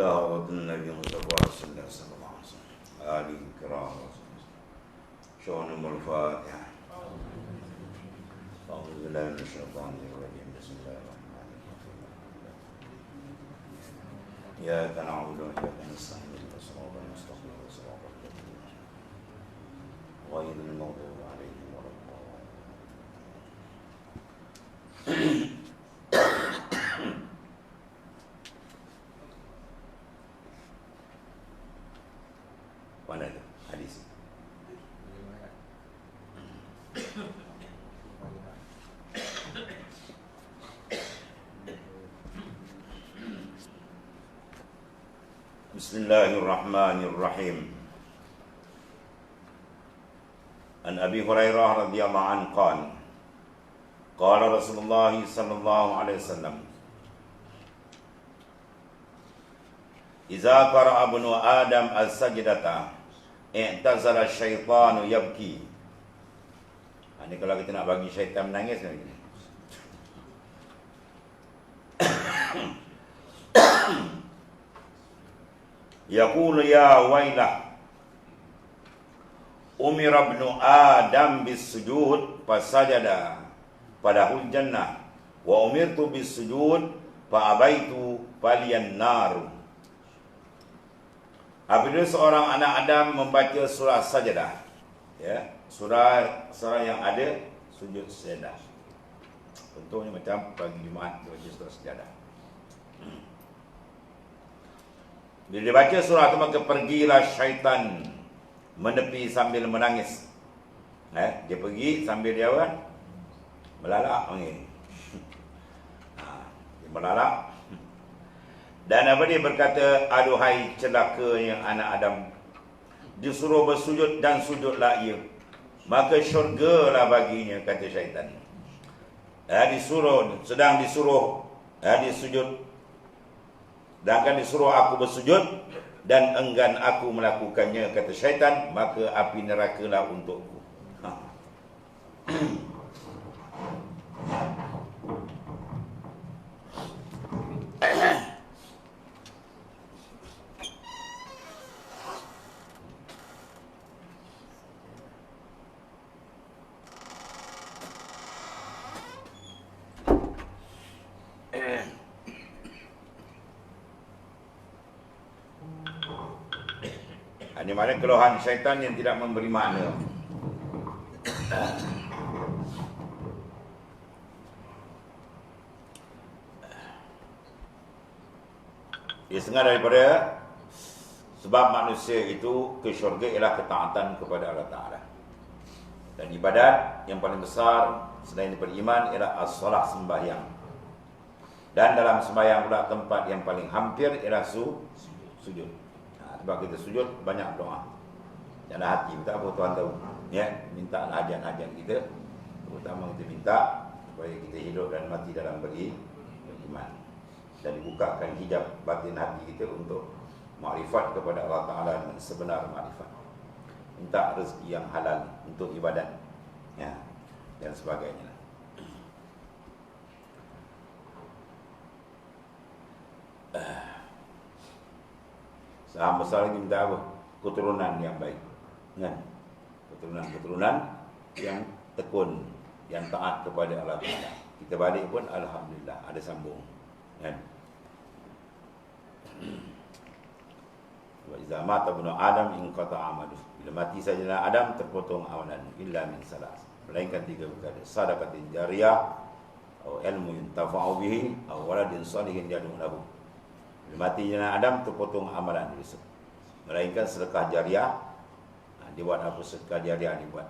إلى حضرة النبي المصطفى صلى الله عليه وسلم آله الكرام شؤونهم الفاتحة. أعوذ بالله من الشيطان الرجيم. بسم الله الرحمن الرحيم. إياك نعبد وإياك نستعين اهدنا الصراط المستقيم صراط الذين غير المغضوب عليهم ولا الضالين. Mana tu hadis? Bismillahirrahmanirrahim. An Abi Hurairah radhiyallahu anhu qala qala Rasulullah sallallahu alaihi wasallam Iza qara'a ibnu Adam as-sajdata i'tazala syaitanu yabki. Ini kalau kita nak bagi syaitan menangis kan begini. Yaqulu ya wailah umira ibnu Adam bis-sujud fasajada padahul jannah wa umirtu bis-sujud fa abaitu faliyan nar. Apabila seorang anak Adam membaca surah sajadah, ya, surah yang ada sujud sajadah. Contohnya macam pagi Jumaat baca surah sajadah. Bila dia baca surah itu maka pergilah syaitan menepi sambil menangis. Dia pergi sambil dia melalak. Dia melalak. Dan apa dia berkata, aduhai celakanya anak Adam, disuruh bersujud dan sujudlah ia, maka syurgalah baginya, kata syaitan. Sedang disuruh disujud, dan akan disuruh aku bersujud dan enggan aku melakukannya, kata syaitan, maka api nerakalah untukku. Ini mana keluhan syaitan yang tidak memberi makna. Ia setengah daripada sebab manusia itu ke syurga ialah ketaatan kepada Allah Ta'ala. Dan ibadat yang paling besar selain daripada iman ialah as-salah, sembahyang. Dan dalam sembahyang pula tempat yang paling hampir ialah sujud. Sebab kita sujud banyak doa. Dalam hati kita apa Tuhan tahu. Ya, minta hajat-hajat kita. Terutama kita minta supaya kita hidup dan mati dalam beriman. Dan dibukakan hijab batin hati kita untuk makrifat kepada Allah Ta'ala dengan sebenar makrifat. Minta rezeki yang halal untuk ibadat, ya, dan sebagainya. Saham besar lagi minta apa? Keturunan yang baik, kan? Keturunan yang tekun, yang taat kepada Allah Ta'ala. Kita balik pun alhamdulillah ada sambung, kan? Wa iza mata ibnu Adam inqata amaluh. Bila mati saja Adam terpotong amalan illa min salas. Melainkan 3 perkara: sadaqatin jariyah, atau ilmu yuntafa'u bihi, atau waladin salihin yad'u lahu. Bila mati Adam terpotong amalan dia, melainkan sedekah jariah. Dia buat apa sedekah jariah dia buat?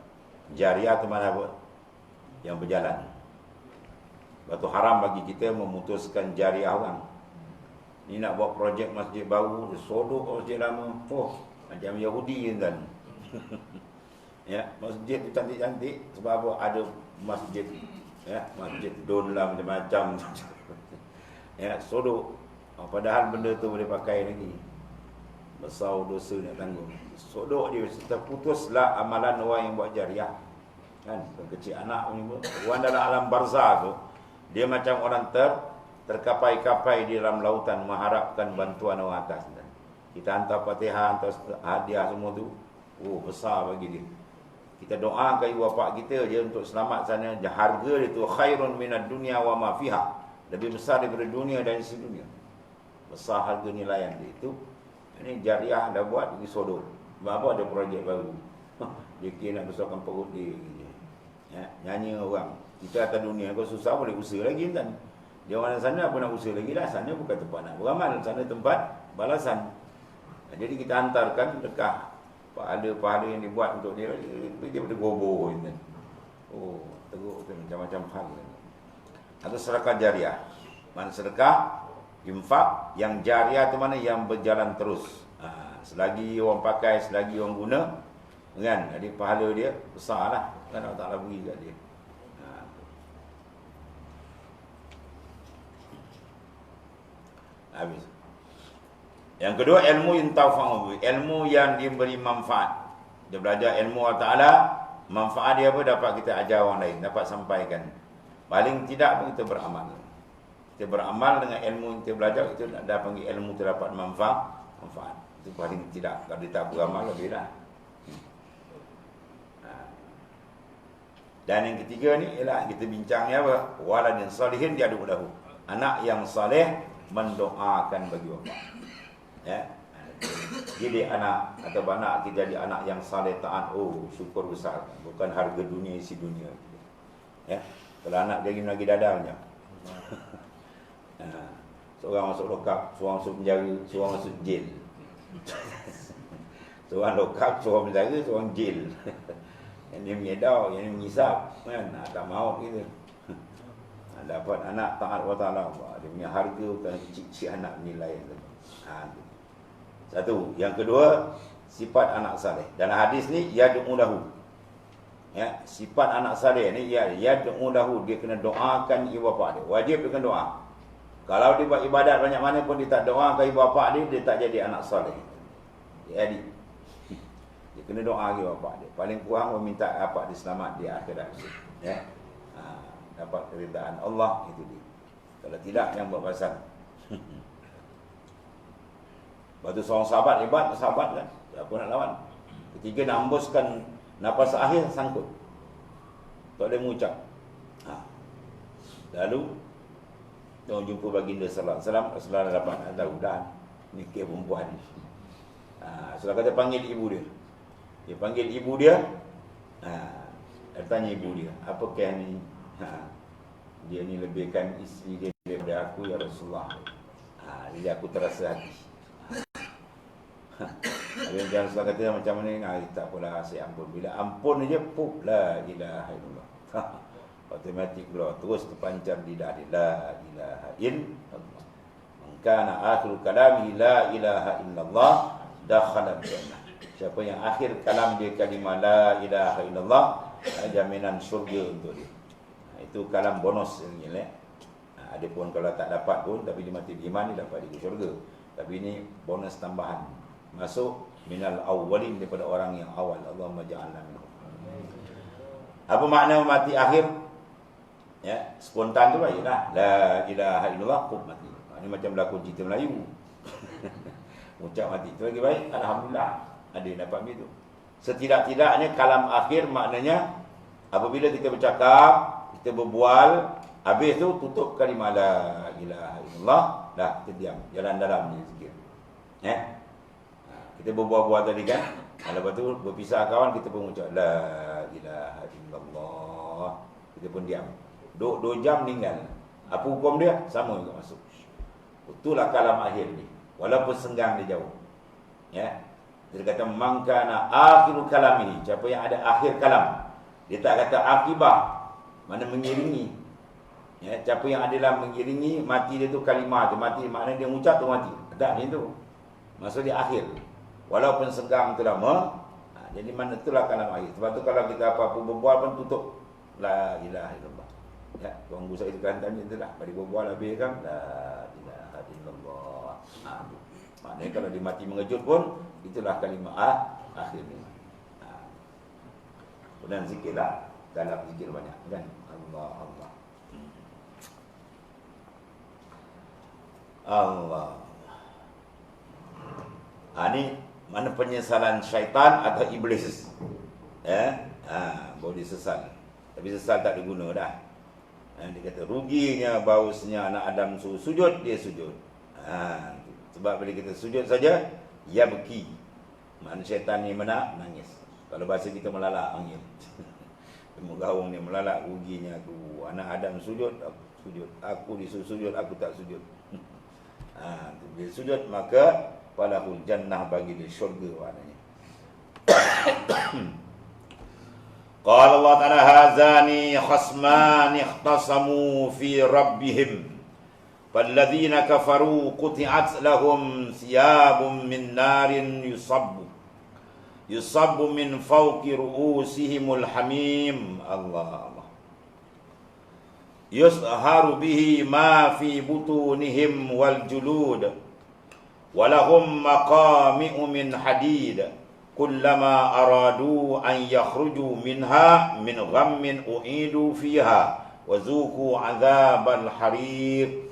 Jariah tu mana apa? Yang berjalan. Batu haram bagi kita memutuskan jariah orang. Ni nak buat projek masjid baru, dia sodok masjid lama. Macam Yahudi kan. Ya, masjid tu cantik-cantik sebab apa? Ada masjid, ya, masjid don lah macam-macam. Ya, sodok. Padahal benda tu boleh pakai lagi. Besar dosa nak tanggung. Sodok dia, terputuslah amalan orang yang buat jariah. Kan, kecil anak ni pun. Orang dalam alam barzah tu, dia macam orang terkapai-kapai di dalam lautan mengharapkan bantuan orang atas. Kita hantar Fatihah, hantar hadiah semua tu, oh besar bagi dia. Kita doakan ibu bapa kita je untuk selamat sana. Harga dia tu khairun minad dunya wa ma fiha. Lebih besar daripada dunia dan isi dunia. Besar harga nilaian dia itu. Ini jariah dah buat pergi sodor. Bapa ada projek baru. Dia kira nak besarkan perut dia. Ya, nyanyi orang. Kita atas dunia kau susah boleh usaha lagi kan. Dia orang sana pun nak usaha lagi dah. Sana bukan tempat nak beramal, sana tempat balasan. Jadi kita hantarkan dekat pahala-pahala yang dibuat untuk dia, dia bergoboh kan. Oh, teruk tu macam-macam hal. Atau sedekah jariah. Mana sedekah infak yang jariah tu mana yang berjalan terus. Selagi orang pakai, selagi orang guna, kan? Jadi pahala dia besarlah. Kan Allah Taala beri kat dia. Habis. Yang kedua, ilmu yantafa'u, ilmu yang diberi manfaat. Dia belajar ilmu Allah Ta'ala, manfaat dia apa? Dapat kita ajar orang lain, dapat sampaikan. Paling tidak pun kita beramal. Kita beramal dengan ilmu yang kita belajar, itu dah panggil ilmu terdapat manfaat. Itu paling tidak. Kalau dia tak beramal, lebih lah. Dan yang ketiga ni ialah kita bincang ni apa? Waladin salihin diadu lahu. Anak yang saleh mendoakan bagi bapa. Ya. Jadi anak atau anak kita jadi anak yang saleh taat, oh syukur besar. Bukan harga dunia isi dunia. Ya. Kalau anak dia lagi dadanya. Seorang masuk lokap, seorang masuk penjara, seorang masuk jail. Seorang lokap, seorang penjara, seorang jail. Yang dia menyedau, yang dia mengisap, kan? Tak maut gitu. Dapat anak taat Allah Ta'ala, dia punya harga bukan kecil-kecil anak nilai. Satu. Yang kedua, sifat anak saleh. Dalam hadis ni, yad'u lahu. Ya, sifat anak saleh ni, yad'u lahu, dia kena doakan ibu bapa dia. Wajib dia kena doa. Kalau dia buat ibadat banyak mana pun dia tak doakan ibu bapa dia, dia tak jadi anak saleh. Jadi dia kena doa ibu bapa dia. Paling kurang meminta apa dia selamat di akhirat. Ya. Dapat keridaan Allah, itu dia. Kalau tidak, yang buat pasal. Lepas tu seorang sahabat hebat, sahabat kan, apa nak lawan. Ketiga, nak hembuskan nafas akhir, sangkut, tak boleh mengucap. Lalu dia jumpa baginda sallallahu alaihi wasallam. Rasulullah dapat tahu dah ni kes perempuan ni. Rasulullah kata panggil ibu dia. Dia panggil ibu dia. Dia tanya ibu dia, apa kes ni? Dia ni lebihkan isteri dia daripada aku, ya Rasulullah. Jadi aku terasa hati. Habis jangan Rasulullah kata macam mana ni? Tak apalah, saya ampun. Bila ampun aja, pup, la ilaha illallah. Otomatik keluar, terus terpancar lidah dia, la ilaha illallah. Mangkana akhir kalami la ilaha illallah, dakhala jannah. Siapa yang akhir kalam dia kalimah la ilaha illallah, jaminan syurga untuk dia. Itu kalam bonus ni lah. Adapun kalau tak dapat pun, tapi dia mati beriman, dia dapat di syurga. Tapi ini bonus tambahan. Masuk minal awwalin, daripada orang yang awal. Allahumma ja'alna minhum. Apa makna mati akhir? Ya, spontan tu lah, ialah la ilaha illallah, kub mati. Ini macam berlaku cerita Melayu. Ucap mati itu lagi baik, alhamdulillah. Ada yang dapat begitu. Setidak-tidaknya kalam akhir maknanya apabila kita bercakap, kita berbual, habis tu tutup kalimah la ilaha illallah, dah kita diam, jalan dalam ni sikit. Kita berbual-bual tadi kan, lepas tu berpisah kawan, kita pun ucap la ilaha illallah, kita pun diam. 2 jam meninggal. Apa hukum dia? Sama juga masuk. Itulah kalam akhir ni. Walaupun senggang dia jauh. Ya. Dia kata mangkana akhiru kalamihi, siapa yang ada akhir kalam. Dia tak kata akibah, mana mengiringi. Ya, siapa yang adalah mengiringi, mati dia tu kalimah tu, mati maknanya dia mengucap tu mati. Tak ni tu. Maksud dia akhir. Walaupun senggang tu lama, jadi mana itulah kalam akhir. Sebab tu kalau kita apa-apa berbual pun tutup la ilaha illallah. Ya, tuan guru saya tekan tanya tu lah. Pada berbual habis kan la ilaha illallah. Maknanya kalau dia mati mengejut pun, itulah kalimah akhir ni. Kemudian zikirlah, dalam zikir banyak kan. Allah Allah. Allah. Ini mana penyesalan syaitan atau iblis? Boleh sesal. Tapi sesal tak diguna dah. Dia kata ruginya bahawasanya anak Adam suruh sujud, dia sujud. Sebab bila kita sujud saja, ya beki. Mana syaitan ni nangis. Kalau bahasa kita melalak angin. Gaung ni melalak, ruginya aku. Anak Adam sujud, aku sujud. Aku disuruh sujud, aku tak sujud. Bila sujud maka falahul jannah, bagi dia syurga maknanya. Qala Allah Ta'ala hazani khasman ikhtasamu fi rabbihim falladzina kafaru quti'at lahum thiyabun min narin yusabbu min fawqi ru'usihimul hamim. Allah yusharu bihi ma fi butunihim wal julud walahum maqami'u min hadid kullama aradu an yakhruju minha min ghammin u'idu fiha wa zuqu 'adzabal hariq.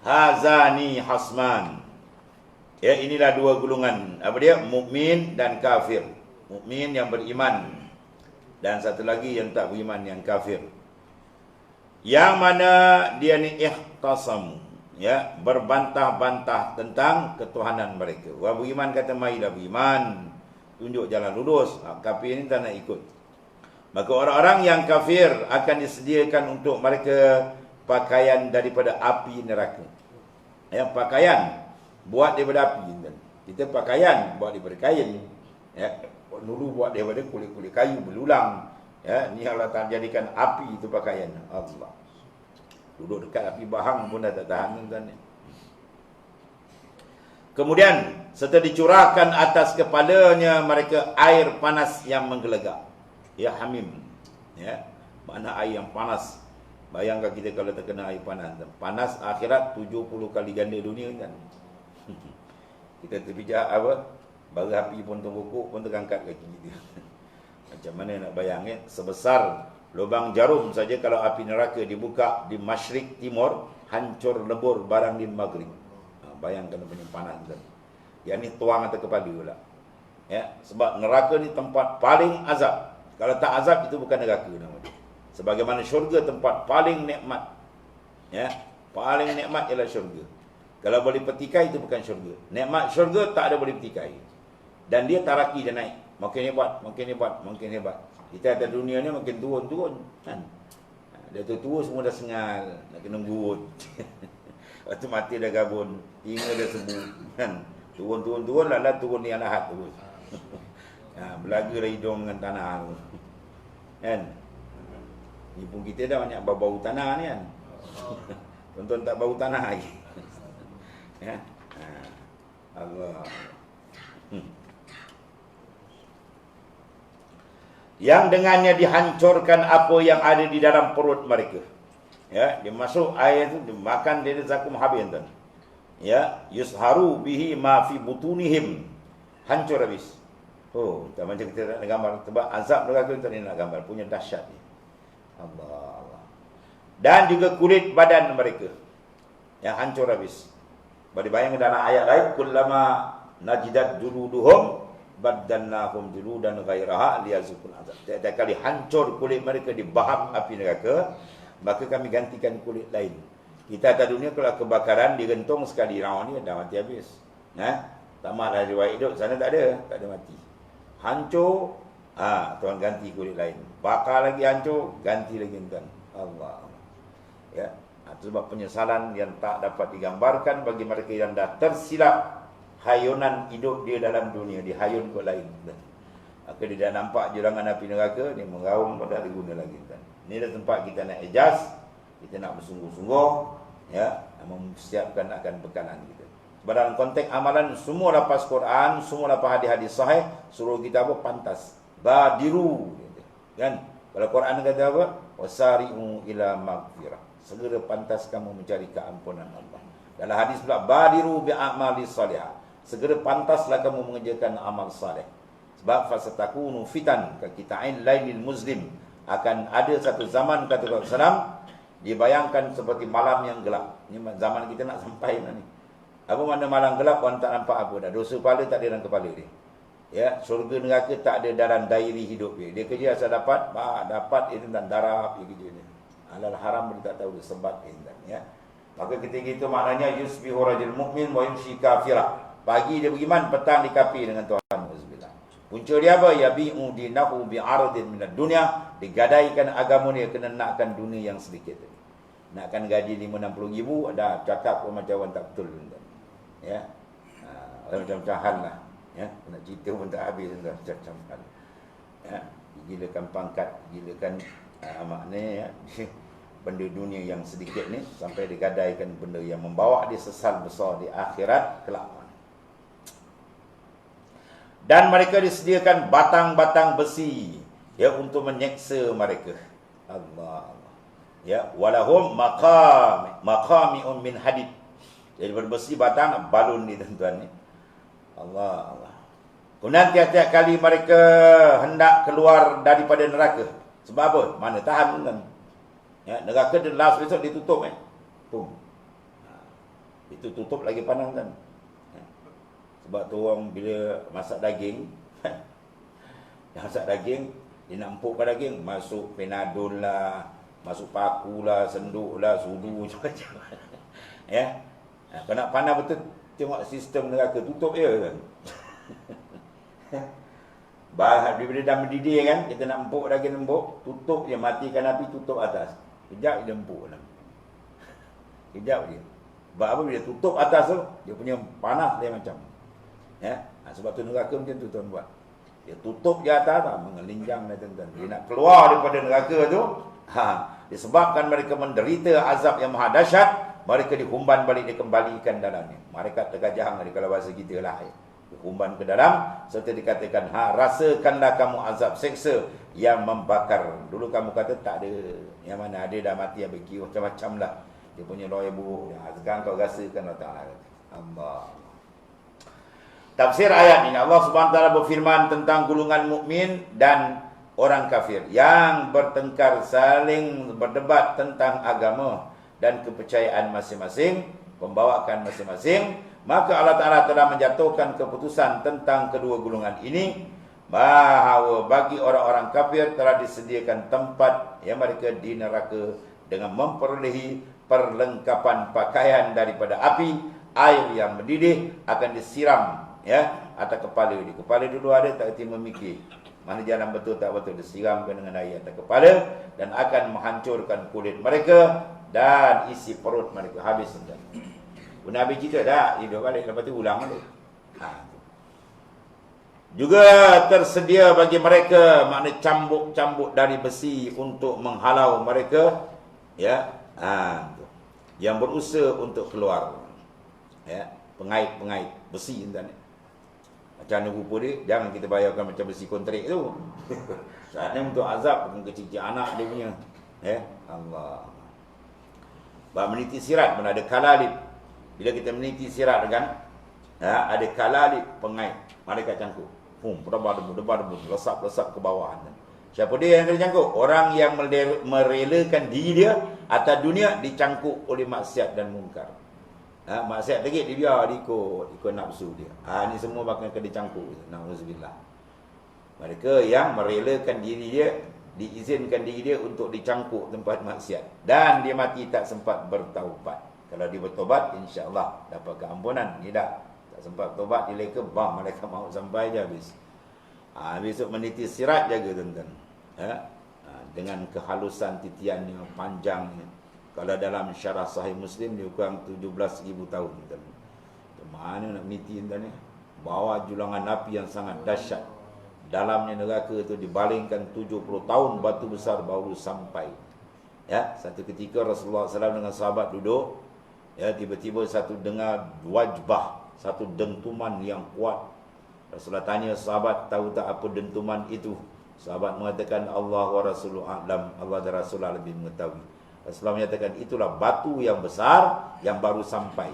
Hazani hasman. Ya, inilah dua golongan. Apa dia? Mukmin dan kafir. Mukmin yang beriman dan satu lagi yang tak beriman, yang kafir. Yang mana dia ni ikhtasam, ya, berbantah-bantah tentang ketuhanan mereka. Orang beriman kata marilah beriman, tunjuk jalan lurus. Kafir ni tak nak ikut. Maka orang-orang yang kafir akan disediakan untuk mereka pakaian daripada api neraka. Ya, pakaian buat daripada api. Kita pakaian buat daripada kain. Ya, dulu buat daripada kulit-kulit kayu belulang. Ya, ni Allah Ta'ala jadikan api itu pakaian. Allah. Duduk dekat api bahang pun dah tak tahan tuan. Kemudian serta dicurahkan atas kepalanya mereka air panas yang menggelegak. Ya, hamim. Ya, mana air yang panas. Bayangkan kita kalau terkena air panas. Panas akhirat 70 kali ganda dunia kan. Kita terpijak apa? Bara api pun terbukuk pun terangkat kaki kita. Macam mana nak bayang ya? Sebesar lubang jarum saja kalau api neraka dibuka di masyrik timur, hancur lebur barang di maghrib. Bayangkan punya panas kan. Yang ni tuang atas kepala pula. Ya, sebab neraka ni tempat paling azab. Kalau tak azab itu bukan neraka nama dia. Sebagaimana syurga tempat paling nikmat. Ya, paling nikmat ialah syurga. Kalau boleh petikai itu bukan syurga. Nikmat syurga tak ada boleh petikai. Dan dia taraki dia naik. Makin hebat, makin hebat, makin hebat. Kita atas dunia ni makin turun-turun kan. Dia tua semua dah sengal, nak kena gurut. Waktu mati dah gabun, telinga dah sembuh kan. Turun-turun lah turun yang lahat terus. Belaga dah hidung dengan tanah tu. Kan? Ni pun kita dah banyak bau-bau tanah ni kan. Tonton tak bau tanah lagi. Ya. Allah. Yang dengannya dihancurkan apa yang ada di dalam perut mereka. Ya, dia masuk air itu, dia makan dia zakum habis tuan. Ya, yusharu bihi ma fi butunihim. Hancur habis. Oh, tak macam kita nak gambar. Sebab azab neraka kita nak gambar, punya dahsyat ni. Allah. Dan juga kulit badan mereka yang hancur habis. Bayangkan dalam ayat lain, kullama najidat juluduhum baddalnahum juludan ghairaha liyazukul azab. Setiap kali hancur kulit mereka dibahap api neraka, maka kami gantikan kulit lain. Kita atas dunia kalau kebakaran digentung sekali raun ni dah mati habis. Tamatlah riwayat hidup, sana tak ada mati. Hancur, Tuhan ganti kulit lain. Bakar lagi hancur, ganti lagi tuan. Allah. Ya, itu sebab penyesalan yang tak dapat digambarkan bagi mereka yang dah tersilap hayunan hidup dia dalam dunia, dihayun ke lain. Maka dia dah nampak jurangan api neraka, dia mengaum pada guna lagi. Ini adalah tempat kita nak ijaz, kita nak bersungguh-sungguh, ya, mempersiapkan akan bekalan kita. Sebab dalam konteks amalan, semua lapas Quran, semua lapas hadis-hadis sahih, suruh kita apa? Pantas. Badiru. Kan? Kalau Quran kata apa? Wasari'u ila maghfirah. Segera pantas kamu mencari keampunan Allah. Dalam hadis pula, badiru bi'amali salihah. Segera pantaslah kamu mengerjakan amal salih. Sebab fasatakunu fitan ka kita'in lailil muslim. Akan ada satu zaman kata Rasulullah SAW Dibayangkan seperti malam yang gelap. Ini zaman kita nak sampai dah ni. Apa mana malam gelap, orang tak nampak apa dah. Dosa kepala tak ada dalam kepala dia. Ya, syurga neraka tak ada dalam diary hidup dia. Dia kerja asal dapat, dapat itu dan darab dia kerja dia. Halal haram dia tak tahu dia sebat ya. Maka ketika itu maknanya yusbihu rajul mu'min wa yumshi kafirah. Pagi dia beriman, petang dia kafir dengan Tuhan. Punca dia apa? Yabi'u dinahu bi'aradin minad dunya. Digadaikan agama dia kena nakkan dunia yang sedikit. Nakkan gaji 5-60 ribu, ada cakap pun macam orang tak betul. Ya. Macam-macam hal lah. Ya, nak cerita pun tak habis macam hal. Ya, gilakan pangkat, gilakan maknanya ya, benda dunia yang sedikit ni sampai digadaikan benda yang membawa dia sesal besar di akhirat kelak. Dan mereka disediakan batang-batang besi ya untuk menyeksa mereka. Allah. Ya, walahum maqami'un min hadid. Jadi berbesi batang balun ni tuan-tuan ni. Allah. Kemudian tiap-tiap kali mereka hendak keluar daripada neraka. Sebab apa? Mana tahan kan? Ya, neraka dia last besok ditutup Pum. Itu tutup lagi panas kan. Ya. Sebab tu orang bila masak daging, masak daging, dia nak empukkan daging, masuk penadol lah, masuk paku lah, senduk lah, sudu macam-macam. Ya. Kalau nak panas betul, tengok sistem neraka tutup je kan. Bila dah mendidih kan, kita nak empuk daging empuk, tutup je, matikan api, tutup atas. Kejap dia empuk lah. Kejap dia. Sebab apa? Bila tutup atas tu, dia punya panas dia macam. Ya? Sebab tu neraka macam tu tuan buat. Dia tutup je atas lah, mengelinjang dah tuan-tuan. Dia nak keluar daripada neraka tu, disebabkan mereka menderita azab yang maha dahsyat, mereka dihumban balik, dikembalikan dalamnya. Mereka tergajang kalau bahasa kita lah. Dihumban ke dalam, serta dikatakan, rasakanlah kamu azab seksa yang membakar. Dulu kamu kata tak ada, yang mana ada dah mati, yang bagi macam-macam lah. Dia punya lawyer buruk. Sekarang kau rasakan Allah Ta'ala. Allah. Tafsir ayat ini, Allah Subhanahu Wa Ta'ala berfirman tentang golongan mukmin dan orang kafir yang bertengkar, saling berdebat tentang agama dan kepercayaan masing-masing, pembawaan masing-masing. Maka Allah Ta'ala telah menjatuhkan keputusan tentang kedua golongan ini, bahawa bagi orang-orang kafir telah disediakan tempat yang mereka di neraka dengan memperolehi perlengkapan pakaian daripada api. Air yang mendidih akan disiram ya atas kepala dia. Kepala dulu ada, tak kerti memikir mana jalan betul tak betul, disiramkan dengan air atas kepala dan akan menghancurkan kulit mereka dan isi perut mereka habis. Nabi cerita dah, hidup balik, lepas tu ulang balik. Juga tersedia bagi mereka, makna cambuk-cambuk dari besi untuk menghalau mereka, ya, yang berusaha untuk keluar, ya, pengait-pengait besi tuan. Macam mana rupa dia, jangan kita bayarkan macam besi kontrak tu. Saatnya untuk azab kecil-kecil anak dia punya, ya, Allah. Bab meniti sirat pun ada kalalib. Bila kita meniti sirat kan, ya, ada kalalib pengait, mereka cangkuk. Debar-debar, lesap-lesap ke bawah. Siapa dia yang kena cangkuk? Orang yang merelakan diri dia atas dunia dicangkuk oleh maksiat dan mungkar. Maksiat lagi dia biar ikut nafsu dia. Ini semua bakal kena dicangkuk. Nauzubillah. Mereka yang merelakan diri dia, diizinkan diri dia untuk dicangkuk tempat maksiat, dan dia mati tak sempat bertaubat. Kalau dia bertobat, insya-Allah dapat keampunan. Tidak, tak sempat bertobat, dia leka, malaikat maut sampai je habis. Besok meniti sirat, jaga tuan-tuan. Dengan kehalusan titiannya, panjangnya. Kalau dalam syarah Sahih Muslim, dia kurang 17,000 tahun. Mana nak meniti tuan-tuan ni? Bawa julangan api yang sangat dahsyat. Dalamnya neraka itu dibalingkan 70 tahun batu besar baru sampai. Ya, satu ketika Rasulullah SAW dengan sahabat duduk, ya, tiba-tiba satu dengar wajbah, satu dentuman yang kuat. Rasulullah tanya sahabat, tahu tak apa dentuman itu? Sahabat mengatakan, Allah wa Rasuluh a'lam, Allah dan Rasulullah lebih mengetahui. Rasulullah menyatakan, itulah batu yang besar yang baru sampai.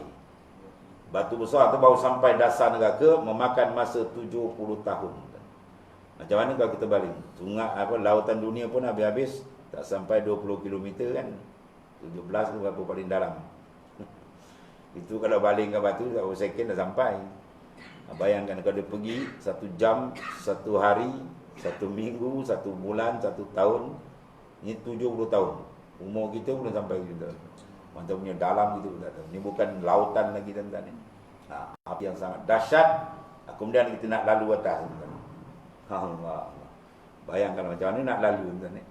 Batu besar itu baru sampai dasar neraka, memakan masa 70 tahun. Macam mana kalau kita baling? Sungai lautan dunia pun habis-habis tak sampai 20 km kan. 17 tu berapa paling dalam. Itu kalau baling ke batu, 1 second dah sampai. Bayangkan kalau dia pergi 1 jam, 1 hari, 1 minggu, 1 bulan, 1 tahun. Ini 70 tahun. Umur kita belum sampai kita. Mantap punya dalam itu tak tahu. Ini bukan lautan lagi tuan-tuan ni. Api yang sangat dahsyat. Kemudian kita nak lalu atas tuan-tuan. Allah. Bayangkan macam mana nak lalu tuan-tuan ni.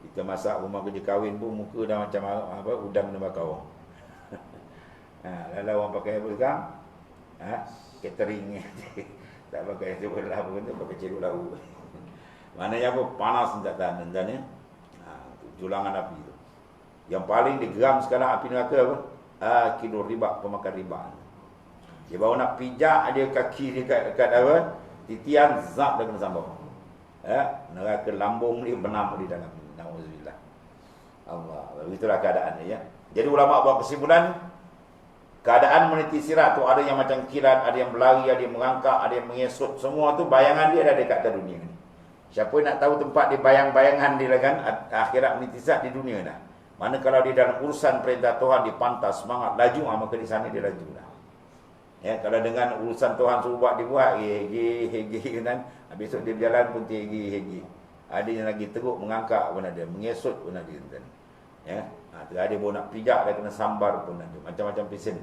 Kita masak rumah kerja kahwin pun muka dah macam apa udang kena bakar. Lalu orang pakai apa sekarang? Catering ni. Tak pakai sebelah pun tu, pakai ceruk lau. Maknanya apa? Panas tak tahan tuan-tuan ya. Julangan api tu. Yang paling digeram sekarang api neraka apa? Kilo riba, pemakan riba. Dia baru nak pijak dia kaki dia dekat apa? Titian zat dah kena sambung. Neraka lambung ni benam di dalam. Nauzubillah. Allah. Itulah keadaannya ya. Jadi ulama buat kesimpulan keadaan meniti sirat tu ada yang macam kilat, ada yang berlari, ada yang merangkak, ada yang mengesut. Semua tu bayangan dia dah dekat atas dunia ni. Siapa nak tahu tempat dia bayang-bayangan dia lah kan, akhirat meniti sirat di dunia dah. Mana kalau di dalam urusan perintah Tuhan dipantas semangat laju, maka di sana dia laju dah. Ya, kalau dengan urusan Tuhan suruh buat dia buat hegi kan, besok dia berjalan pun hegi. Ada yang lagi teruk mengangkat pun ada, mengesut pun ada kan. Ya, ada pun nak pijak dah kena sambar pun ada, macam-macam pesen.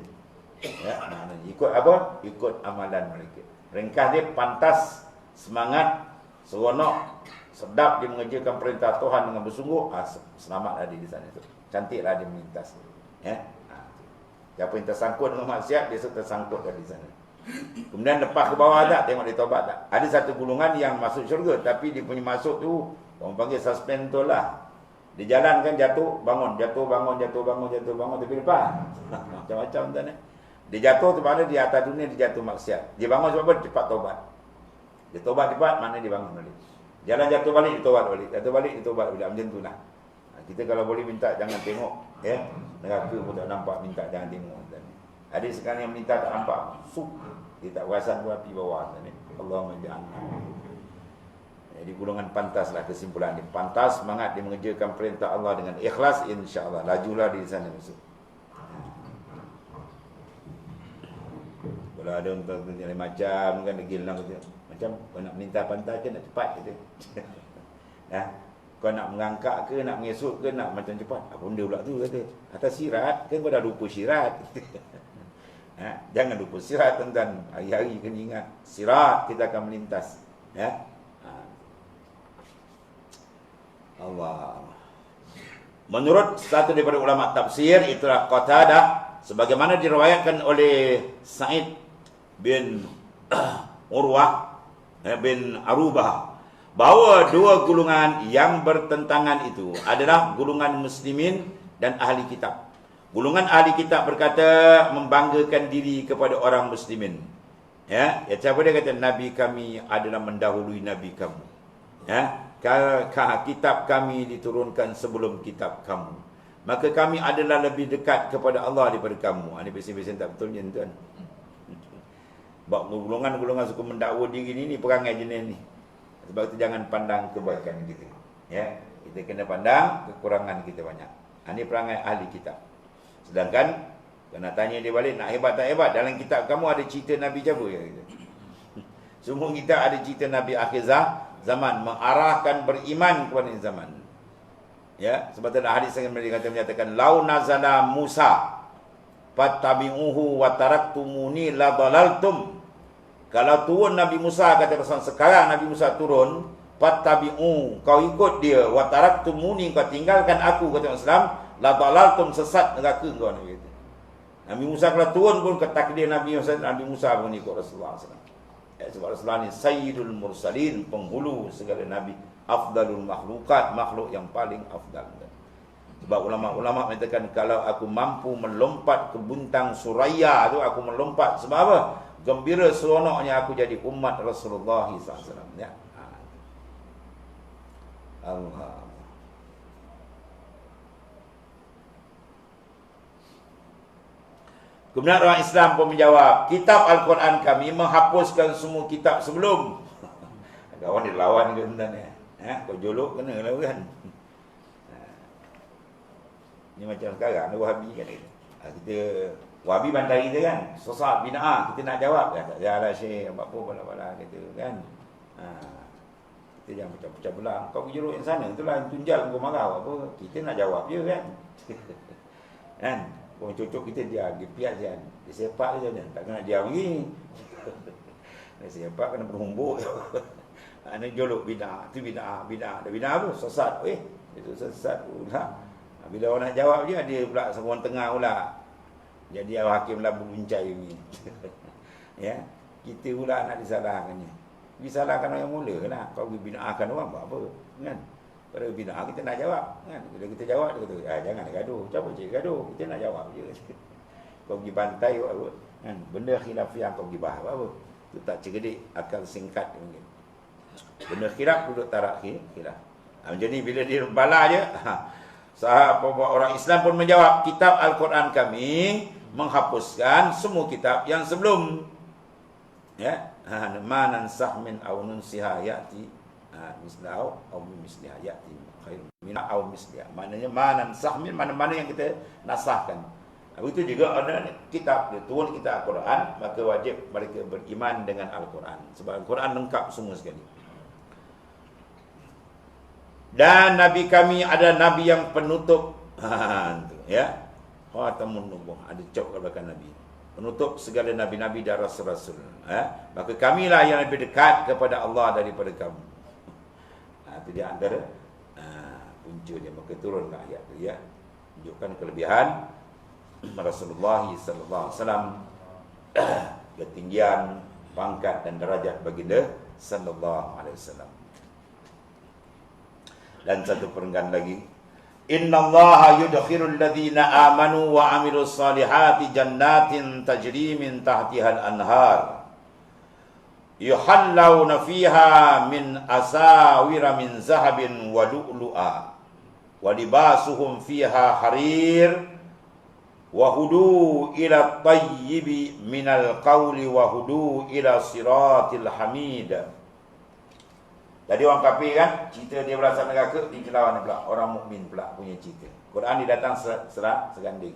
Ya, ikut apa? Ikut amalan mereka. Ringkas dia pantas, semangat, seronok, sedap dia mengerjakan perintah Tuhan dengan bersungguh, selamat ada di sana tu. Cantiklah dia melintas. Ya. Siapa yang tersangkut dengan maksiat, dia tersangkut di sana. Kemudian lepas ke bawah tak, tengok dia taubat tak. Ada satu golongan yang masuk syurga, tapi dia punya masuk tu orang panggil suspend tu lah. Dia jalan kan jatuh, bangun, jatuh, bangun, jatuh, bangun, jatuh, bangun, tapi lepas. Macam-macam tuan. Dia jatuh tu mana di atas dunia dia jatuh maksiat. Dia bangun sebab apa? Cepat taubat. Dia taubat cepat, mana dia bangun balik. Jalan jatuh balik, dia taubat balik. Jatuh balik, dia taubat balik. Macam tu lah. Kita kalau boleh minta jangan tengok, ya. Neraka pun tak nampak, minta jangan tengok. Ada sekarang yang minta tak nampak. Dia tak perasan pun api bawah. Allahumma ja'alna. Jadi golongan pantas lah kesimpulan ni. Pantas, semangat dia mengerjakan perintah Allah dengan ikhlas, insya-Allah lajulah di sana masuk. Kalau ada orang yang macam kan degil lah kata. Macam kau nak minta pantas ke nak cepat kata. Kau nak mengangkat ke, nak mengesut ke, nak macam cepat. Apa benda pula tu kata. Atas sirat kan kau dah lupa sirat. Jangan lupa sirat tuan-tuan. Hari-hari kena ingat sirat kita akan melintas. Ya. Allah. Menurut satu daripada ulama tafsir, itulah Qatadah, sebagaimana diriwayatkan oleh Sa'id bin Urwah bin Arubah, bahawa dua golongan yang bertentangan itu adalah golongan muslimin dan ahli kitab. Golongan ahli kitab berkata membanggakan diri kepada orang muslimin. Ya, siapa dia kata nabi kami adalah mendahului nabi kamu. Ya. Kitab kami diturunkan sebelum kitab kamu. Maka kami adalah lebih dekat kepada Allah daripada kamu. Ini pesen-pesen tak betul ni tuan. Golongan-golongan suka mendakwa diri ni perangai jenis ni. Sebab itu jangan pandang kebaikan kita. Ya, kita kena pandang kekurangan kita banyak. Ini perangai ahli kitab. Sedangkan kena tanya dia balik, nak hebat tak hebat? Dalam kitab kamu ada cerita Nabi siapa? Ya, gitu. Semua kita ada cerita Nabi akhir zaman, mengarahkan beriman kepada zaman. Ya, sebab tu hadis yang menyatakan lau nazala Musa fattabi'uhu wa taraktumuni la dalaltum. Kalau turun Nabi Musa, kata Rasul, sekarang Nabi Musa turun, fattabi'u, kau ikut dia, wa taraktumuni, kau tinggalkan aku, kata Islam, la dalaltum, sesat neraka kau. Nabi Musa kalau turun pun ke takdir Nabi Musa pun ikut Rasulullah SAW. Ya, sebab Rasulullah ni Sayyidul Mursalin, penghulu segala Nabi, afdalul makhlukat, makhluk yang paling afdal. Sebab ulama-ulama mengatakan kalau aku mampu melompat ke buntang Suraya tu, aku melompat. Sebab apa? Gembira seronoknya aku jadi umat Rasulullah SAW. Ya. Allah. Kemudian orang Islam pun menjawab, kitab Al-Quran kami menghapuskan semua kitab sebelum. Kawan dia lawan ke tuan-tuan ya. Kau jolok kena lah kan. Ni macam sekarang ada Wahabi kan. Kita Wahabi bantai kita kan, sesat bid'ah, kita nak jawab kan. Tak jalan Syekh, apa bala-bala kita kan. Kita jangan pecah-pecah belah. Kau berjeruk yang sana, itulah yang tunjal kau marah apa. Kita nak jawab je kan. Kan? Orang cocok kita dia piat je kan. Dia sepak je kan. Tak kena diam lagi. Dia sepak kena berhumbuk. Ini jolok bid'ah, tu bid'ah. Ada bid'ah apa? Sesat. Itu sesat pula. Bila orang nak jawab dia pula seorang tengah pula. Jadi hakim lah beruncai ni. Ya, kita pula nak disalahkannya. Disalahkan orang yang mula lah. Kau bid'ahkan orang buat apa? Kan? Pada bid'ah kita nak jawab. Kan? Bila kita jawab dia kata, jangan gaduh. Siapa cik gaduh? Kita nak jawab je. Kau pergi bantai buat apa? Kan? Benda khilafiah kau pergi bahas apa? Itu tak cerdik, akal singkat mungkin. Benda khilaf duduk tarak khilaf. Macam ni bila dia bala je, sahabat orang Islam pun menjawab, kitab Al-Quran kami menghapuskan semua kitab yang sebelum. Ya, ma nansah min aw nunsiha yati mislahu aw misliha yati khairun min aw misliha. Maknanya ma nansah min mana-mana yang kita nasahkan. Begitu juga ada kitab, dia turun kitab Al-Quran, maka wajib mereka beriman dengan Al-Quran. Sebab Al-Quran lengkap semua sekali. Dan Nabi kami ada Nabi yang penutup. Ya. Khatamun nubuwah. Ada cop kat belakang Nabi. Penutup segala Nabi-Nabi dan Rasul-Rasul. Maka kamilah yang lebih dekat kepada Allah daripada kamu. Itu dia antara punca dia. Maka turunlah ayat tu ya. Tunjukkan kelebihan Rasulullah SAW, ketinggian, pangkat dan derajat baginda sallallahu alaihi wasallam. Dan satu perenggan lagi, innallaha yudkhilul ladzina amanu wa amilus salihati jannatin tajri min tahtihal anhar yuhallawna fiha min asawira min zahabin wa lu'lu'a wa libasuhum fiha harir wa hudu ila tayyibi minal qawli wa hudu ila siratil hamid. Jadi orang kafir kan, cerita dia berasal neraka, dikelawan pula orang mukmin pula punya cerita. Quran dia datang seganding.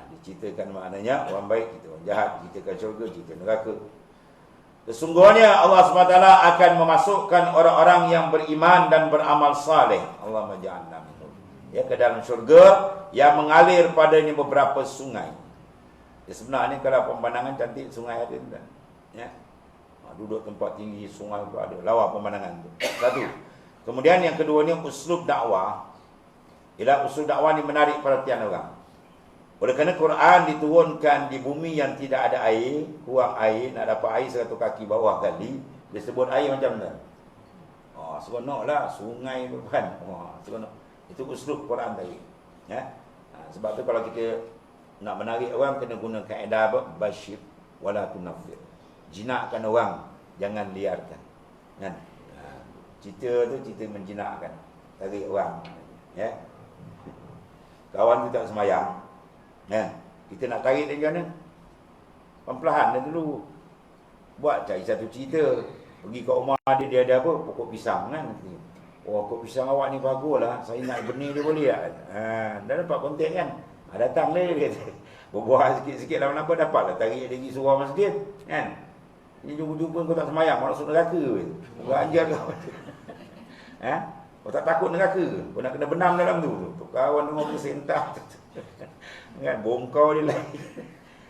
Diceritakan maknanya orang baik, cerita orang jahat, ceritakan syurga, cerita neraka. Sesungguhnya Allah SWT akan memasukkan orang-orang yang beriman dan beramal saleh, Allah maja'alna minhum, ya, ke dalam syurga yang mengalir padanya beberapa sungai. Ya, sebenarnya kalau pemandangan cantik, sungai ada kan? Ya. Duduk tempat tinggi, sungai tu ada, lawa pemandangan tu. Satu. Kemudian yang kedua ni uslub dakwah. Ialah uslub dakwah ni menarik perhatian orang. Oleh kerana Quran diturunkan di bumi yang tidak ada air, kurang air, nak dapat air 100 kaki bawah kali, dia sebut air macam mana? Seronoklah sungai bukan. Seronok. Itu uslub Quran tadi. Ya. Sebab tu kalau kita nak menarik orang kena guna kaedah apa? Basyir wala tunafir. Jinakkan orang, jangan liarkan. Kan? Cerita tu cerita menjinakkan, tarik orang. Ya. Kawan tu tak semayang. Ya. Kita nak tarik dia macam mana? Perlahan dia dulu. Buat cari satu cerita. Pergi ke rumah dia ada apa? Pokok pisang kan. Pokok pisang awak ni baguslah. Saya nak benih dia boleh tak? Dah dapat kontak kan? Datang dia kata. Berbual sikit-sikit lama-lama dapatlah tarik dia pergi surau masjid. Kan? Ini jumpa-jumpa kau tak semayang, masuk neraka ke? Kau ajar kau. Kau tak takut neraka ke? Kau nak kena benam dalam tu. Kawan tengok aku sentah. Kan, bongkau dia lagi.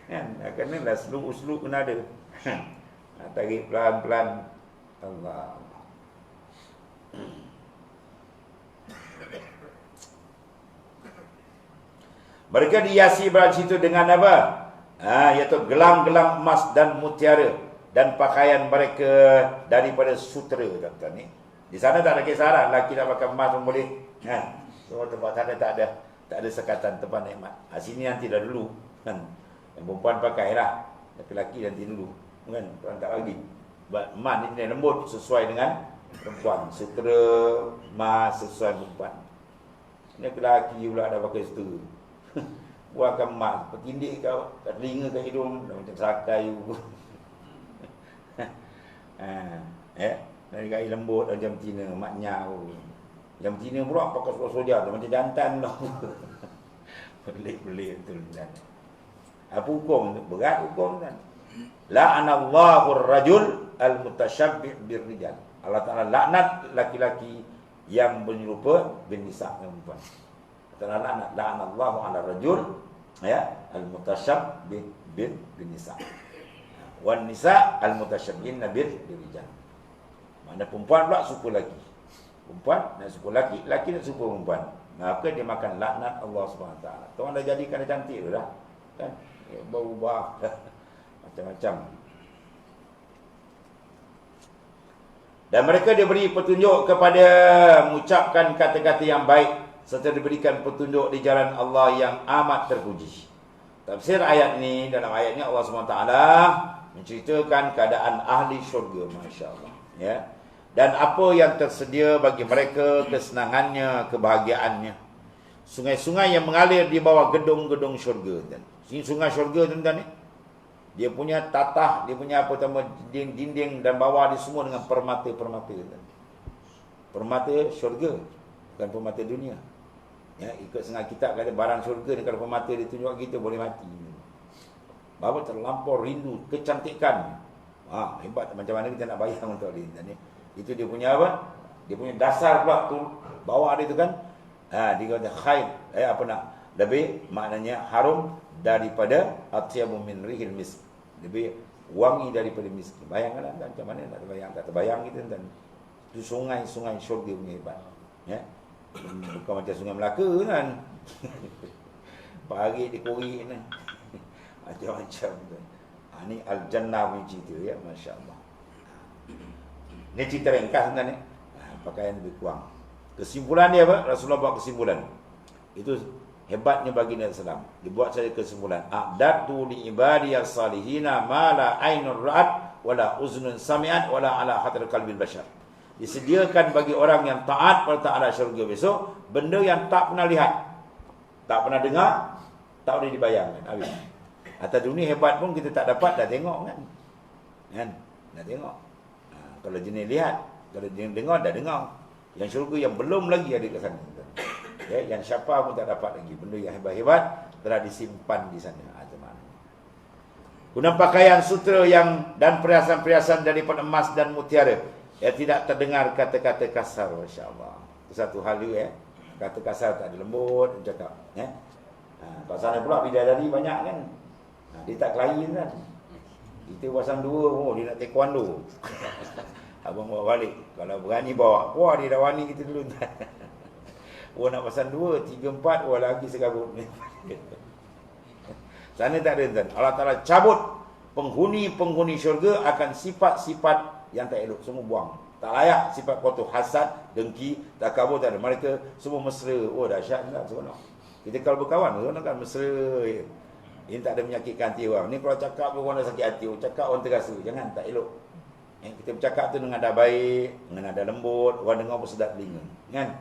Kan, kenalah seluk-seluk kena ada. Tarik pelan-pelan. Allah. Mereka dihiasi berarti itu dengan apa? Iaitu gelang-gelang emas dan mutiara. Dan pakaian mereka daripada sutera, tuan-tuan ni. Di sana tak ada kisaran, lelaki nak pakai emas pun boleh. So tempat sana tak ada sekatan tempat nikmat. Sini nanti dah dulu. Kan? Yang perempuan pakailah, lelaki nanti dulu. Kan? Tuan tak lagi. Emas ni lembut sesuai dengan perempuan. Sutera, emas sesuai perempuan. Ini lelaki pula dah pakai sutera. Buatkan emas, petindik kau, kat telinga, kat hidung, dah macam sakai. Dari kain lembut macam Cina, maknya. Macam Cina pula pakai soja tu macam jantan lah. Pelik-pelik betul tuan. Apa hukum tu? Berat hukum tuan. La'anallahu ar-rajul al-mutasyabbih birrijal. Allah Taala laknat laki-laki yang menyerupa bin nisa dengan perempuan. Allah laknat, la'anallahu 'ala ar-rajul al-mutasyabbih bin nisa. Wan nisa al-mutasyabbin birrijal. Mana perempuan pula suka laki. Perempuan nak suka laki, laki nak suka perempuan. Maka dia makan laknat Allah Subhanahu Wa Taala. Tuan dah jadikan dia cantik tu dah. Kan? Berubah macam-macam. Dan mereka diberi petunjuk kepada mengucapkan kata-kata yang baik serta diberikan petunjuk di jalan Allah yang amat terpuji. Tafsir ayat ni, dalam ayat ni Allah SWT menceritakan keadaan ahli syurga, masya-Allah, ya. Dan apa yang tersedia bagi mereka, kesenangannya, kebahagiaannya. Sungai-sungai yang mengalir di bawah gedung-gedung syurga. Sungai syurga tuan-tuan ni, dia punya tatah, dia punya apa nama dinding dan bawah dia semua dengan permata-permata. Permata syurga, bukan permata dunia. Ya, ikut setengah kitab kata barang syurga ni kalau permata dia tunjuk kita boleh mati. Bahawa terlampau rindu kecantikan. Hebat macam mana kita nak bayang untuk dia ni. Itu dia punya apa? Dia punya dasar pula tu, bawah dia tu kan. Dia kata khair, lebih maknanya harum daripada atyabu min rihil misk. Lebih wangi daripada misk. Bayangkanlah macam mana nak terbayang, tak terbayang kita kan. Itu sungai-sungai syurga punya hebat. Ya. Bukan macam sungai Melaka kan. Parit dikorek ni. Macam-macam tu. Ni al-jannah punya cerita ya, masya-Allah. Ini cerita ringkas sebenarnya. Pakaian lebih kurang. Kesimpulan dia apa? Rasulullah buat kesimpulan. Itu hebatnya baginda Islam. Dibuat saja kesimpulan. A'dadtu li ibadiyas salihina ma la ainur ra'at wala uznun sami'at wala ala khatar qalbil bashar. Disediakan bagi orang yang taat pada Ta'ala syurga besok benda yang tak pernah lihat, tak pernah dengar, tak boleh dibayangkan. Habis. Atas dunia hebat pun kita tak dapat, dah tengok kan. Dah tengok. Kalau jenis lihat, kalau jenis dengar, dah dengar. Yang syurga yang belum lagi ada di sana. Ya, yang siapa pun tak dapat lagi. Benda yang hebat-hebat telah disimpan di sana. Guna pakaian sutra yang dan perhiasan-perhiasan daripada emas dan mutiara. Ya, tidak terdengar kata-kata kasar, masya-Allah. Itu satu hal juga ya. Kata kasar tak ada lembut cakap, ya. Pasal pula bidadari banyak kan. Dia tak kelain kan. Kita pasang dua, dia nak taekwondo. Abang bawa balik. Kalau berani bawa. Wah, dia dah wani kita dulu. Nak pasang dua, tiga, empat, lagi sekarut. Sana tak ada tuan. Allah Ta'ala cabut penghuni-penghuni syurga akan sifat-sifat yang tak elok. Semua buang. Tak layak sifat kotor, hasad, dengki, takabur, tak ada. Mereka semua mesra. Dahsyat tak seronok. Kita kalau berkawan, seronok kan mesra. Ini tak ada menyakitkan hati orang. Ni kalau cakap orang dah sakit hati, cakap orang terasa. Jangan, tak elok. Kita bercakap tu dengan nada baik, dengan nada lembut, orang dengar pun sedap telinga. Kan?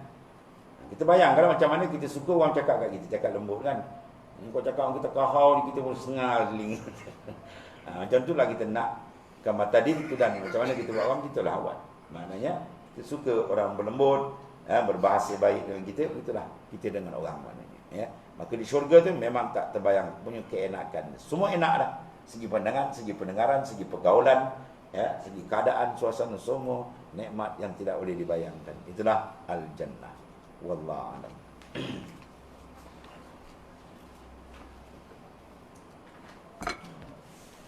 Kita bayang kalau macam mana kita suka orang cakap kat kita, cakap lembut kan. Kau cakap orang kita kahau, kita pun sengal telinga. Macam tu lah kita nak gambar tadi tu dan macam mana kita buat orang, kita lah buat. Maknanya, kita suka orang berlembut, berbahasa baik dengan kita, itulah kita dengan orang maknanya. Ya. Maka di syurga tu memang tak terbayang punya keenakan. Semua enak dah. Segi pandangan, segi pendengaran, segi pergaulan, ya, segi keadaan, suasana, semua nikmat yang tidak boleh dibayangkan. Itulah al-jannah. Wallahu a'lam.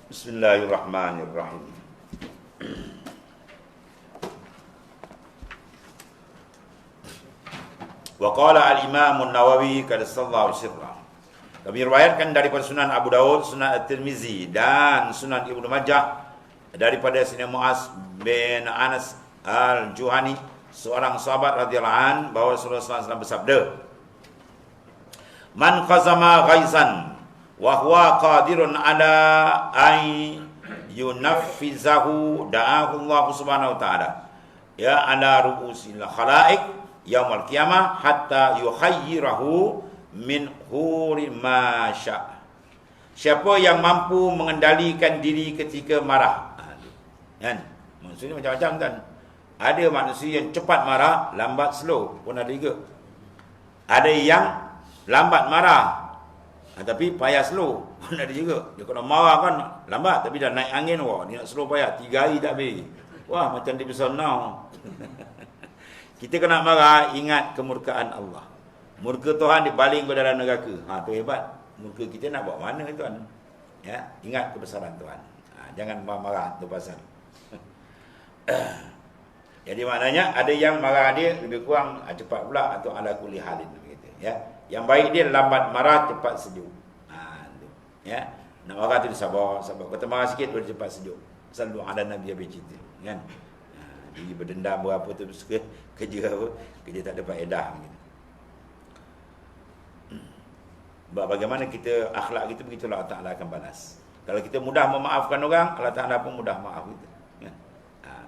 Bismillahirrahmanirrahim. Wa qala al-Imam an-Nawawi qaddasallahu sirra. Kami riwayatkan daripada Sunan Abu Daud, Sunan At-Tirmizi dan Sunan Ibnu Majah daripada Sayyidina Muaz bin Anas al-Juhani, seorang sahabat radhiyallahu an, bahawa Rasulullah SAW bersabda, "Man qazama ghaizan wa huwa qadirun ala ay yunaffizahu da'ahu Allah Subhanahu wa ta'ala ya ala ru'usil khalaiq yaumul qiyamah hatta yukhayyirahu min huri ma sya." Siapa yang mampu mengendalikan diri ketika marah. Kan? Maksudnya macam-macam kan. Ada manusia yang cepat marah, lambat slow pun ada juga. Ada yang lambat marah, Tapi payah slow. Pun ada juga. Dia kalau marah kan lambat, tapi dah naik angin, wah, dia nak slow payah 3 hari tak habis. Wah, macam dia besar now. Kita kena marah, ingat kemurkaan Allah. Murka Tuhan dibaling ke dalam neraka. Tu hebat. Murka kita nak bawa mana tuan? Ya, ingat kebesaran Tuhan. Jangan marah tu pasal. Jadi maknanya ada yang marah dia lebih kurang cepat pula atau ala kulli halin begitu, ya. Yang baik dia lambat marah, cepat sejuk. Ya. Nak marah tu dia sabar. Kata marah sikit boleh cepat sejuk. Selalu ada Nabi habis cerita, kan? Jadi berdendam berapa tu kerja apa? Kerja tak ada faedah gitu. Bagaimana kita akhlak kita, begitulah Allah Taala akan balas. Kalau kita mudah memaafkan orang, Allah Taala pun mudah maaf kita. Kan?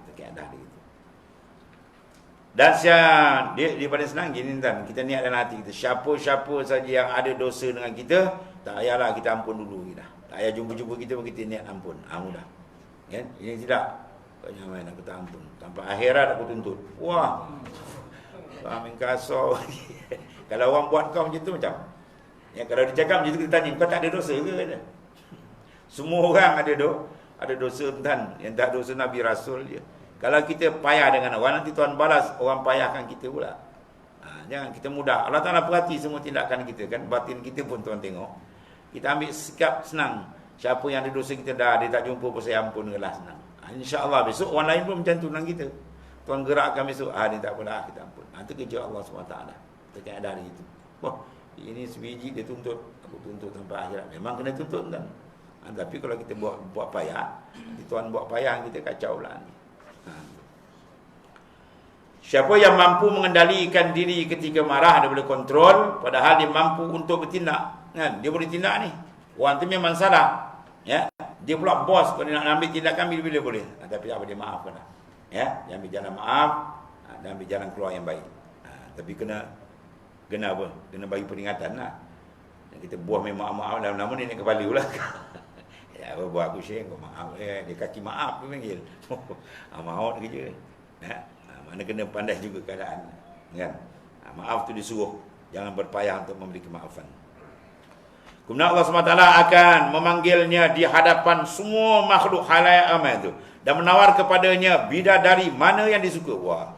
Terkeadah dia gitu. Dan dia paling senang gini tuan, kita niat dalam hati kita, siapa-siapa saja yang ada dosa dengan kita, tak payahlah kita ampun dulu kita. Tak payah jumpa-jumpa kita pun kita niat ampun. Mudah. Kan? Ini tidak. Banyak main aku tak ampun. Sampai akhirat aku tuntut. Wah. Amin kasar. Kalau orang buat kau macam tu macam. Ya, kalau dia cakap macam tu kita tanya, kau tak ada dosa ke? Kata. Semua orang ada dosa tuan, yang tak dosa Nabi Rasul je. Kalau kita payah dengan orang, nanti Tuhan balas orang payahkan kita pula. Jangan kita mudah. Allah Ta'ala perhati semua tindakan kita kan. Batin kita pun Tuhan tengok. Kita ambil sikap senang. Siapa yang ada dosa kita dah, dia tak jumpa pun saya ampun kelah senang. InsyaAllah besok orang lain pun macam tu dengan kita. Tuhan gerakkan besok, dia tak apalah, kita ampun. Itu kerja Allah SWT. Kita ada hari itu. Wah, ini sebiji dia tuntut. Aku tuntut sampai akhirat. Memang kena tuntut kan. Tapi kalau kita buat payah, Tuhan buat payah, kita kacau lah. Siapa yang mampu mengendalikan diri ketika marah, dia boleh kontrol, padahal dia mampu untuk bertindak. Kan? Dia boleh tindak ni. Orang tu memang salah. Ya? Dia pula bos, kalau dia nak ambil tindakan bila-bila boleh. Tapi apa dia maafkan lah. Ya? Dia ambil jalan maaf, dan ambil jalan keluar yang baik. Tapi kena apa? Kena bagi peringatan lah. Kita buah memang maaf, lama-lama dia nak kepala pula. Ya, buat aku syekh, kau maaf. Dia kaki maaf tu panggil. Maaf kerja. Ya? Mana kena pandai juga keadaan, kan? Maaf tu disuruh, jangan berpayah untuk memberi kemaafan. Kemudian Allah SWT akan memanggilnya di hadapan semua makhluk khalayak ramai itu dan menawar kepadanya bidadari mana yang disuka. Wah.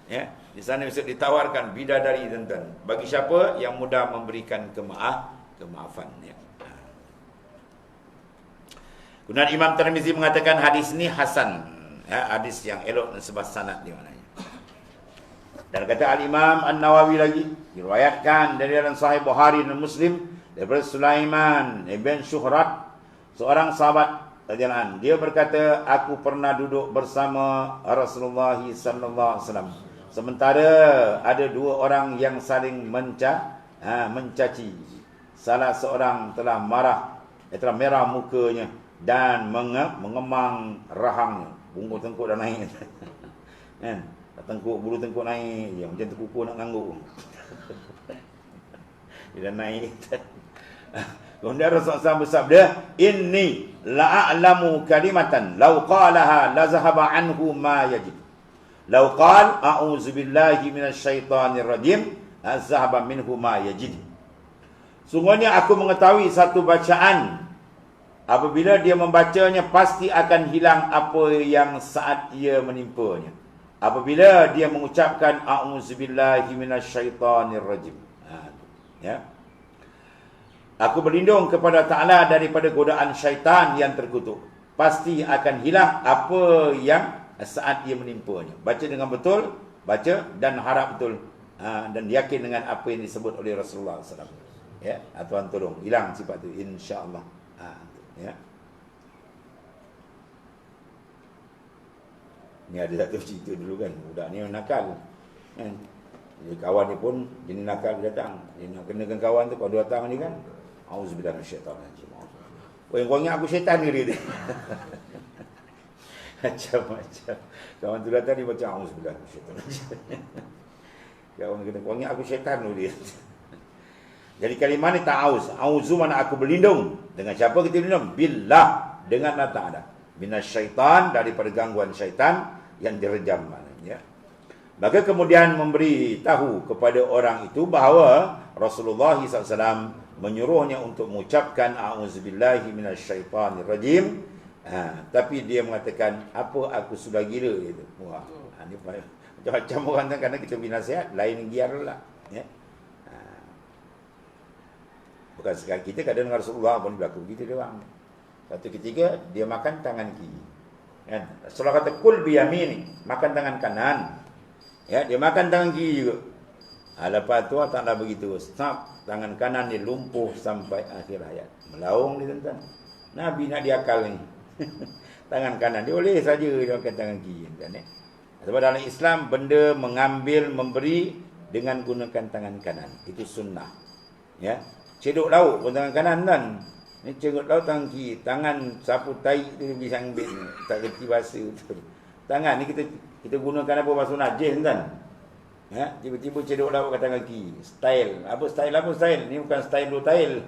Ya, di sana bisa ditawarkan bidadari tuan-tuan. Bagi siapa yang mudah memberikan kemaafan, ya. Kemudian Imam Tirmizi mengatakan hadis ini hasan. Ya, hadis yang elok dan sebab sanad di mananya. Dan kata Al-Imam An-Nawawi lagi, diriwayatkan dari dalam Sahih Bukhari dan Muslim daripada Sulaiman ibn Syuhrat, seorang sahabat radhiyallahu anhu. Dia berkata, aku pernah duduk bersama Rasulullah sallallahu alaihi wasallam. Sementara ada dua orang yang saling mencaci. Salah seorang telah merah mukanya dan mengemang rahangnya. Bungkus tengkuk dah naik. Kan? Bulu tengkuk naik je. Macam terkukur nak ngangguk. Dia dah naik. Kemudian Rasulullah SAW bersabda, inni la'a'lamu kalimatan law qalaha la zahaba anhu ma yajib. Law qala a'udzubillahi minasyaitonir rajim la zahaba minhu ma yajid. Sungguhnya aku mengetahui satu bacaan, apabila dia membacanya pasti akan hilang apa yang saat ia menimpanya. Apabila dia mengucapkan a'udzubillahi minasyaitonir rajim. Ya. Aku berlindung kepada Ta'ala daripada godaan syaitan yang terkutuk. Pasti akan hilang apa yang saat ia menimpanya. Baca dengan betul, baca dan harap betul, dan yakin dengan apa yang disebut oleh Rasulullah SAW. Ya, Tuhan tolong hilang sifat itu insya-Allah. Ya. Ni ada satu cerita dulu kan, budak ni nakal. Kan? Jadi kawan ni pun jenis nakal dia datang. Dia nak kenakan kawan tu kalau dia datang ni kan, auzubillahi minasyaitanir rajim. Oh, kau ingat aku syaitan ke dia? Macam-macam. Kawan tu datang dia baca auzubillahi minasyaitanir rajim. Kawan kata, kau ingat aku syaitan ke dia? Jadi kalimah ni ta'awuz. Auzu mana aku berlindung. Dengan siapa kita berlindung? Billah. Dengan Allah Ta'ala. Minasyaitan, daripada gangguan syaitan yang direjam maknanya. Maka kemudian memberi tahu kepada orang itu bahawa Rasulullah SAW menyuruhnya untuk mengucapkan a'udzubillahi minasyaitanir rajim. Tapi dia mengatakan, apa aku sudah gila gitu. Wah, ni macam-macam orang kan, kadang kita beri nasihat lain giar pula, ya. Bukan sekali kita kadang dengan Rasulullah pun berlaku gitu dia orang. Satu ketika dia makan tangan kiri. Kan? Rasulullah kata kul biyamini, makan tangan kanan. Ya, dia makan tangan kiri juga. Lepas tu tak ada begitu. Stop, tangan kanan dia lumpuh sampai akhir hayat. Melaung dia tuan-tuan. Nabi nak diakal ni. Tangan kanan dia boleh saja dia makan tangan kiri kan, ya. Sebab dalam Islam benda mengambil memberi dengan gunakan tangan kanan. Itu sunnah. Ya. Cedok lauk pun tangan kanan kan. Ni cedok lauk tangan kiri. Tangan sapu tai tu bisa ambil. Tak kerti bahasa betul. Tangan ni kita gunakan apa bahasa najis kan. Ya, tiba-tiba cedok lauk kat tangan kiri. Style. Apa style? Ni bukan style dua tail.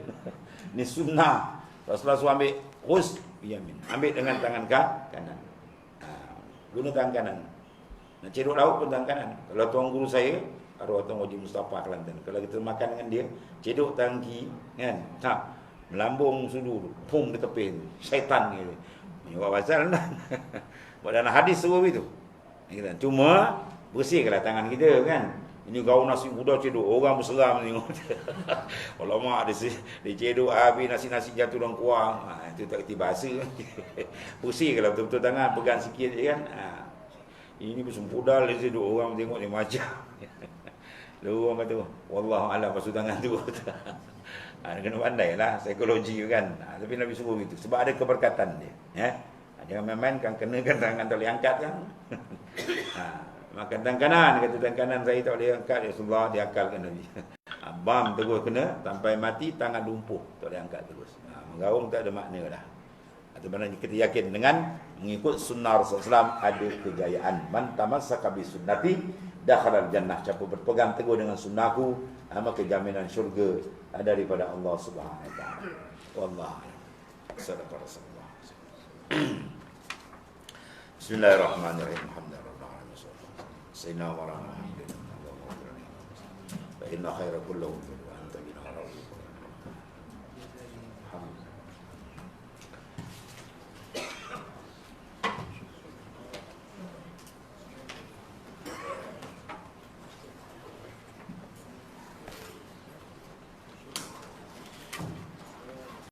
Ni sunnah. Rasulullah SAW ambil hus yamin. Ambil dengan tangan kanan. Guna tangan kanan. Nak cedok lauk pun tangan kanan. Kalau tuan guru saya, arwah Tuan Haji Mustafa Kelantan, kalau kita makan dengan dia, cedok tangan kiri kan. Melambung sudu, pum dia tepin. Syaitan gitu. Buat pasal dah. Buat dalam hadis suruh itu. Cuma bersihkanlah tangan kita kan. Ini gaun nasi muda cedok, orang berseram tengok. Alamak dia cedok habis nasi-nasi jatuh dalam kuah. Itu tak kerti bahasa. Bersihkanlah betul-betul tangan, pegang sikit je kan. Ini bersempudal dia cedok, orang tengok dia macam. Lalu orang kata, wallahu a'lam basuh tangan tu. Kena pandai lah psikologi kan. Tapi Nabi suruh gitu sebab ada keberkatan dia, ya. Jangan main-main kan, kenakan tangan tak boleh angkat kan. Makan tangan kanan, kata tangan kanan saya tak boleh angkat. Rasulullah diakalkan Nabi. Bam terus kena sampai mati, tangan lumpuh tak boleh angkat terus. Menggaung tak ada makna dah. Atau mana kita yakin dengan mengikut sunnah Rasulullah SAW ada kejayaan. Man tamassaka bi sunnati dakhala al-jannah. Siapa berpegang teguh dengan sunnahku, maka jaminan syurga daripada Allah Subhanahu wa taala. Wallahu sadaqah Rasulullah. Bismillahirrahmanirrahim. Alhamdulillah. Sayyidina wa rahmatullahi wa barakatuh. Fa inna khaira kullahu